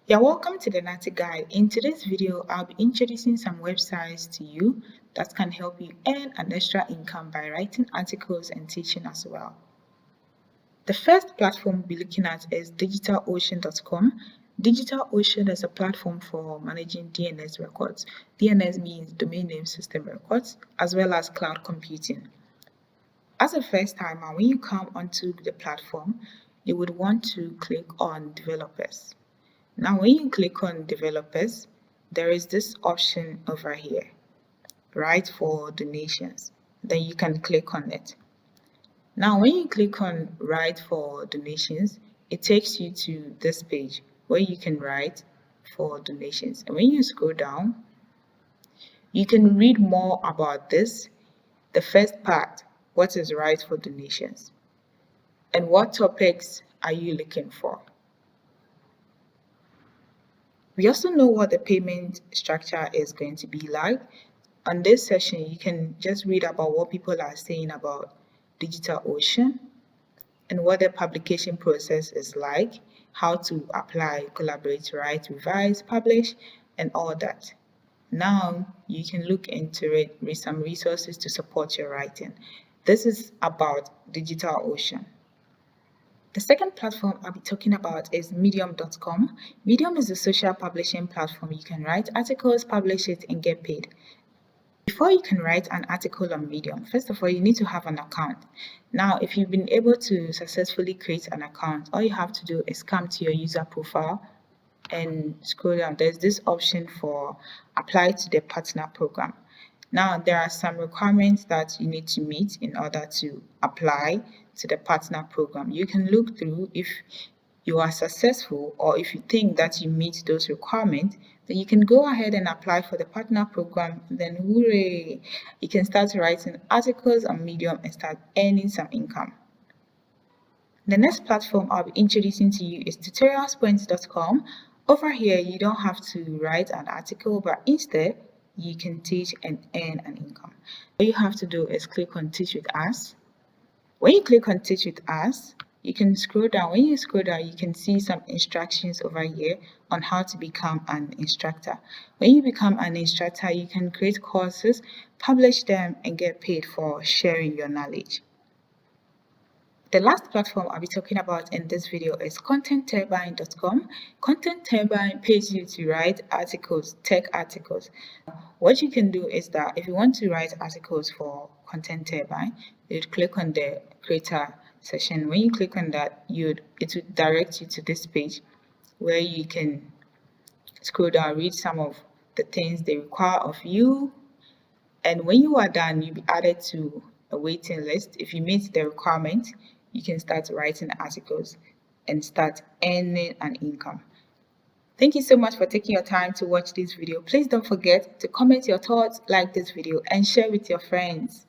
You're welcome to the Nati Guide. In today's video, I'll be introducing some websites to you that can help you earn an extra income by writing articles and teaching as well. The first platform we'll be looking at is digitalocean.com. DigitalOcean is a platform for managing DNS records. DNS means domain name system records, as well as cloud computing. As a first timer, when you come onto the platform, you would want to click on developers. Now, when you click on developers, there is this option over here, right, for donations. Then you can click on it. Now, when you click on write for donations, it takes you to this page where you can write for donations. And when you scroll down, you can read more about this. The first part, what is write for donations? And what topics are you looking for? We also know what the payment structure is going to be like. On this session, you can just read about what people are saying about DigitalOcean and what the publication process is like, how to apply, collaborate, write, revise, publish, and all that. Now you can look into it with some resources to support your writing. This is about DigitalOcean. The second platform I'll be talking about is medium.com. Medium is a social publishing platform. You can write articles, publish it, and get paid. Before you can write an article on Medium, first of all, you need to have an account. Now, if you've been able to successfully create an account, all you have to do is come to your user profile and scroll down. There's this option for apply to the partner program. Now, there are some requirements that you need to meet in order to apply to the partner program. You can look through if you are successful or if you think that you meet those requirements, then you can go ahead and apply for the partner program. Then hooray, you can start writing articles on Medium and start earning some income. The next platform I'll be introducing to you is tutorialspoint.com. Over here, you don't have to write an article, but instead, you can teach and earn an income. All you have to do is click on Teach with Us. When you click on Teach with Us, you can scroll down. When you scroll down, you can see some instructions over here on how to become an instructor. When you become an instructor, you can create courses, publish them, and get paid for sharing your knowledge. The last platform I'll be talking about in this video is Contentterbine.com. Contentterbine pays you to write articles, tech articles. What you can do is that if you want to write articles for Contentterbine, you'd click on the creator section. When you click on that, it would direct you to this page where you can scroll down, read some of the things they require of you. And when you are done, you'll be added to a waiting list. If you meet the requirement, you can start writing articles and start earning an income. Thank you so much for taking your time to watch this video. Please don't forget to comment your thoughts, like this video, and share with your friends.